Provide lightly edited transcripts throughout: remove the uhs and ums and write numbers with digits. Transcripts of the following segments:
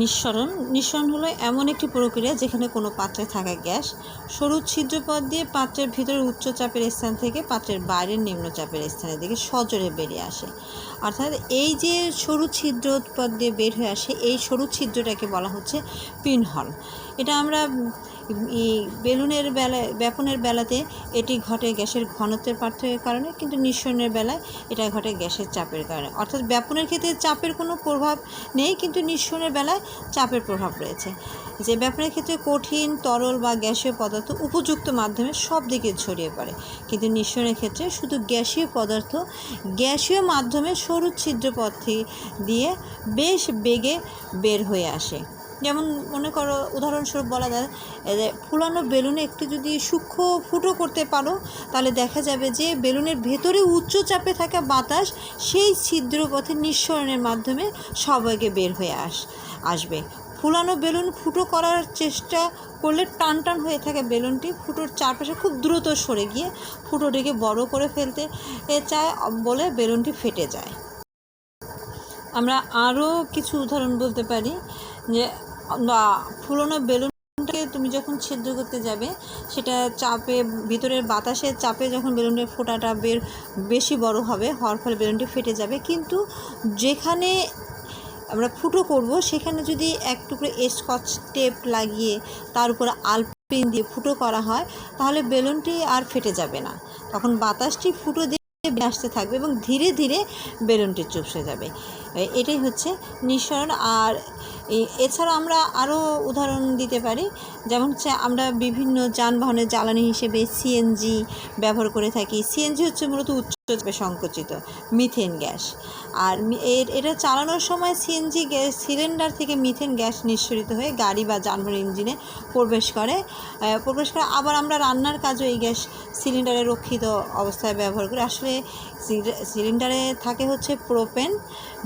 নিঃসরণ হলো এমন একটি প্রক্রিয়া যেখানে কোনো পাত্রে থাকা গ্যাস সরু ছিদ্রপথ দিয়ে পাত্রের ভিতরে উচ্চ চাপের স্থান থেকে পাত্রের বাইরের নিম্নচাপের স্থানের দিকে সজোরে বেরিয়ে আসে। অর্থাৎ এই যে সরু ছিদ্রপথ দিয়ে বের হয়ে আসে, এই সরু ছিদ্রটাকে বলা হচ্ছে পিনহোল। এটা আমরা বেলুনের ব্যাপনের বেলাতে এটি ঘটে গ্যাসের ঘনত্বের পার্থক্যের কারণে, কিন্তু নিঃসরণের বেলায় এটা ঘটে গ্যাসের চাপের কারণে। অর্থাৎ ব্যাপনের ক্ষেত্রে চাপের কোনো প্রভাব নেই, কিন্তু নিঃসরণের বেলায় চাপের প্রভাব রয়েছে। যে ব্যাপনের ক্ষেত্রে কঠিন, তরল বা গ্যাসীয় পদার্থ উপযুক্ত মাধ্যমে সব দিকে ছড়িয়ে পড়ে, কিন্তু নিঃসরণের ক্ষেত্রে শুধু গ্যাসীয় পদার্থ গ্যাসীয় মাধ্যমে সরু ছিদ্রপথ দিয়ে বেশ বেগে বের হয়ে আসে। যেমন মনে করো, উদাহরণস্বরূপ বলা যায় যে ফুলানো বেলুনে একটু যদি সূক্ষ্ম ফুটো করতে পারো, তাহলে দেখা যাবে যে বেলুনের ভেতরে উচ্চ চাপে থাকা বাতাস সেই ছিদ্রপথে নিঃসরণের মাধ্যমে সবাইকে বের হয়ে আসবে। ফুলানো বেলুন ফুটো করার চেষ্টা করলে টান হয়ে থাকে বেলুনটি ফুটোর চারপাশে খুব দ্রুত সরে গিয়ে ফুটোটিকে বড় করে ফেলতে চায় বলে বেলুনটি ফেটে যায়। আমরা আরও কিছু উদাহরণ বলতে পারি যে ফুলানো বেলুনটাকে তুমি যখন ছিদ্র করতে যাবে, সেটা চাপে ভিতরের বাতাসের চাপে যখন বেলুনের ফোঁটাটা বেশি বড় হওয়ার ফলে বেলুনটি ফেটে যাবে। কিন্তু যেখানে আমরা ফুটো করব সেখানে যদি এক টুকরো স্কচ টেপ লাগিয়ে তার উপরে আলপিন দিয়ে ফুটো করা হয়, তাহলে বেলুনটি আর ফেটে যাবে না। তখন বাতাসটি ফুটো দিয়ে আসতে থাকবে এবং ধীরে ধীরে বেলুনটি চুপসে যাবে। এটাই হচ্ছে নিঃসরণ। আর এছাড়া আমরা আরও উদাহরণ দিতে পারি, যেমন হচ্ছে আমরা বিভিন্ন যানবাহনের জ্বালানি হিসেবে সিএনজি ব্যবহার করে থাকি। সিএনজি হচ্ছে মূলত উচ্চ চাপে সংকোচিত মিথেন গ্যাস। আর এটা চালানোর সময় সিএনজি গ্যাস সিলিন্ডার থেকে মিথেন গ্যাস নিঃসরিত হয়ে গাড়ি বা যানবাহনের ইঞ্জিনে প্রবেশ করে। আবার আমরা রান্নার কাজও এই গ্যাস সিলিন্ডারে রক্ষিত অবস্থায় ব্যবহার করি। আসলে সিলিন্ডারে থাকে হচ্ছে প্রোপেন,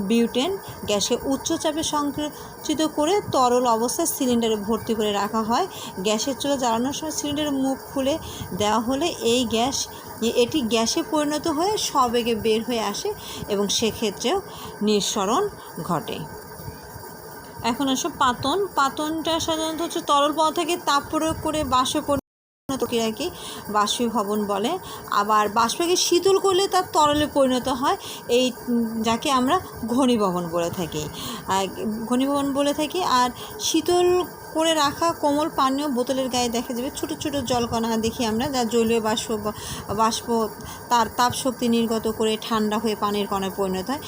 বিউটেন গ্যাসকে উচ্চ চাপে সংকুচিত করে তরল অবস্থায় সিলিন্ডারে ভর্তি করে রাখা হয়। গ্যাসের চুলা জ্বালানোর সময় সিলিন্ডারের মুখ খুলে দেওয়া হলে এটি গ্যাসে পরিণত হয়ে সবেগে বের হয়ে আসে এবং সেক্ষেত্রেও নিঃসরণ ঘটে। এখন আসো পাতনটা সাধারণত হচ্ছে তরল পদার্থকে তাপ প্রয়োগ করে বাষ্পে প্রক্রিয়াকে বাষ্পীভবন বলে। আবার বাষ্পকে শীতল করলে তার তরলে পরিণত হয়, যাকে আমরা ঘনীভবন বলে থাকি। আর শীতল করে রাখা কোমল পানীয় বোতলের গায়ে দেখা যাবে ছোট ছোট জলকণা দেখি আমরা, যা জলীয় বাষ্প তার তাপ শক্তি নির্গত করে ঠান্ডা হয়ে পানির কণায় পরিণত হয়।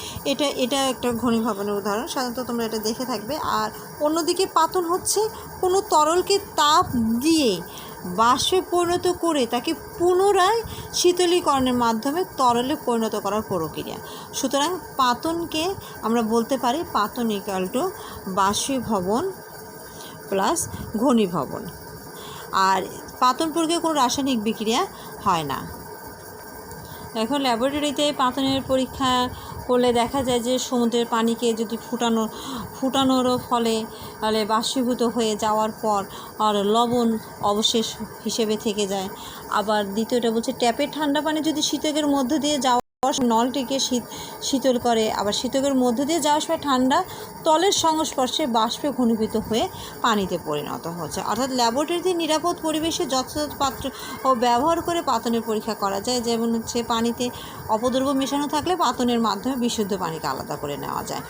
এটা একটা ঘনীভবনের উদাহরণ, সাধারণত তোমরা এটা দেখে থাকবে। আর অন্যদিকে পাতন হচ্ছে কোনো তরলকে তাপ দিয়ে বাষ্পে পরিণত করে তাকে পুনরায় শীতলীকরণের মাধ্যমে তরলে পরিণত করার প্রক্রিয়া। সুতরাং পাতনকে আমরা বলতে পারি পাতন = বাষ্পীভবন প্লাস ঘনীভবন। আর পাতন প্রক্রিয়া কোনো রাসায়নিক বিক্রিয়া হয় না। এখন ল্যাবরেটরিতে পাতনের পরীক্ষা করলে দেখা যায় যে সমুদ্রের পানিকে যদি ফুটানোর ফলে বাষ্পীভূত হয়ে যাওয়ার পর আর লবণ অবশেষ হিসেবে থেকে যায়। আবার দ্বিতীয়টা বলছে ট্যাপের ঠান্ডা পানি যদি শীতকের মধ্য দিয়ে যাওয়ার নলটিকে শীতল করে, আবার শীতকের মধ্য দিয়ে যাওয়ার সময় ঠান্ডা তলের সংস্পর্শে বাষ্পে ঘনীভূত হয়ে পানিতে পরিণত হচ্ছে। অর্থাৎ ল্যাবরেটরিতে নিরাপদ পরিবেশে যথাযথ পাত্র ও ব্যবহার করে পাতনের পরীক্ষা করা যায়। যেমন হচ্ছে পানিতে অপদ্রব্য মেশানো থাকলে পাতনের মাধ্যমে বিশুদ্ধ পানিকে আলাদা করে নেওয়া যায়।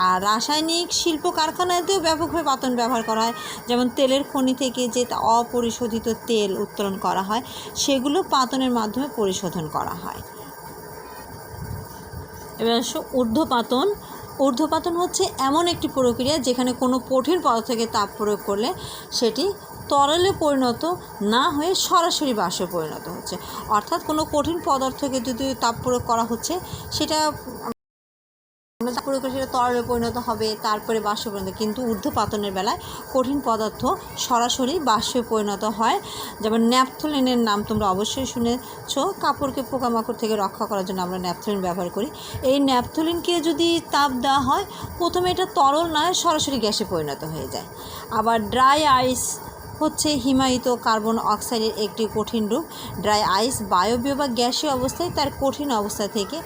আর রাসায়নিক শিল্প কারখানাতেও ব্যাপকভাবে পাতন ব্যবহার করা হয়। যেমন তেলের খনি থেকে যে অপরিশোধিত তেল উত্তোলন করা হয়, সেগুলো পাতনের মাধ্যমে পরিশোধন করা হয়। এবার আসো ঊর্ধ্বপাতন হচ্ছে এমন একটি প্রক্রিয়া যেখানে কোনো কঠিন পদার্থকে তাপ প্রয়োগ করলে সেটি তরলে পরিণত না হয়ে সরাসরি বাষ্পে পরিণত হচ্ছে। অর্থাৎ কোনো কঠিন পদার্থকে যদি তাপ প্রয়োগ করা হচ্ছে, সেটা প্রয়োগ করে সেটা তরলে পরিণত হবে, তারপরে বাষ্পে পরিণত। কিন্তু ঊর্ধ্বপাতনের বেলায় কঠিন পদার্থ সরাসরি বাষ্পে পরিণত হয়। যেমন ন্যাপথলিনের নাম তোমরা অবশ্যই শুনেছ। কাপড়কে পোকামাকড় থেকে রক্ষা করার জন্য আমরা ন্যাপথলিন ব্যবহার করি। এই ন্যাপথলিনকে যদি তাপ দেওয়া হয়, প্রথমে এটা তরল নয় সরাসরি গ্যাসে পরিণত হয়ে যায়। আবার ড্রাই আইস হচ্ছে হিমায়িত কার্বন অক্সাইডের একটি কঠিন রূপ। ড্রাই আইস বায়বীয় বা গ্যাসীয় অবস্থায় তার কঠিন অবস্থা থেকে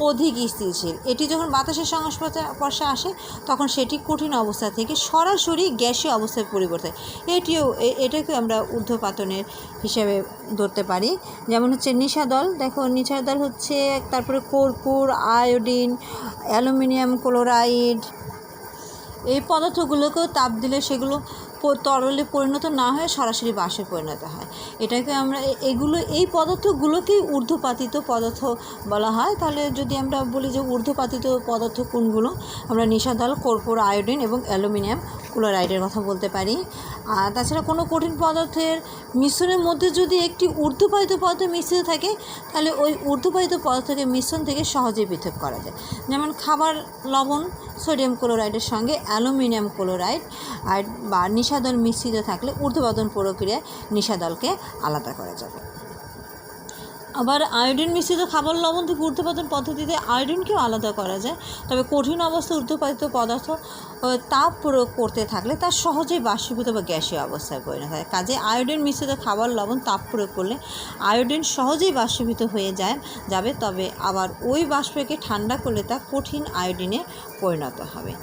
অধিক স্থিতিশীল। এটি যখন বাতাসের সংস্পর্শে আসে তখন সেটি কঠিন অবস্থা থেকে সরাসরি গ্যাসীয় অবস্থায় পরিবর্তন। এটাকে আমরা ঊর্ধ্বপাতনের হিসেবে ধরতে পারি। যেমন হচ্ছে নিশাদল, দেখো নিশাদল হচ্ছে, তারপরে কর্পূর, আয়োডিন, অ্যালুমিনিয়াম ক্লোরাইড, এই পদার্থগুলোকেও তাপ দিলে সেগুলো তরলে পরিণত না হয়ে সরাসরি বাষ্পে পরিণত হয়। এটাকে আমরা এই পদার্থগুলোকেই ঊর্ধ্বপাতিত পদার্থ বলা হয়। তাহলে যদি আমরা বলি যে ঊর্ধ্বপাতিত পদার্থ কোনগুলো, আমরা নিশাদল, কর্পূর, আয়োডিন এবং অ্যালুমিনিয়াম ক্লোরাইডের কথা বলতে পারি। আর তাছাড়া কোনো কঠিন পদার্থের মিশ্রণের মধ্যে যদি একটি ঊর্ধ্বপাতিত পদার্থ মিশ্রিত থাকে তাহলে ওই ঊর্ধ্বপাতিত পদার্থকে মিশ্রণ থেকে সহজেই পৃথক করা যায়। যেমন খাবার লবণ সোডিয়াম ক্লোরাইডের সঙ্গে অ্যালুমিনিয়াম ক্লোরাইড আর বা নিশাদল মিশ্রিত থাকলে ঊর্ধ্বপাতন প্রক্রিয়ায় নিশাদলকে আলাদা করা যাবে। আবার আয়োডিন মিশ্রিত খাবার লবণ থেকে ঊর্ধ্বপাতন পদ্ধতিতে আয়োডিনকেও আলাদা করা যায়। তবে কঠিন অবস্থায় ঊর্ধ্বপাতিত পদার্থ তাপ প্রয়োগ করতে থাকলে তা সহজেই বাষ্পীভূত বা গ্যাসীয় অবস্থায় পরিণত হয়। কাজে আয়োডিন মিশ্রিত খাবার লবণ তাপ প্রয়োগ করলে আয়োডিন সহজেই বাষ্পীভূত হয়ে যাবে, তবে আবার ওই বাষ্পকে ঠান্ডা করলে তা কঠিন আয়োডিনে পরিণত হবে।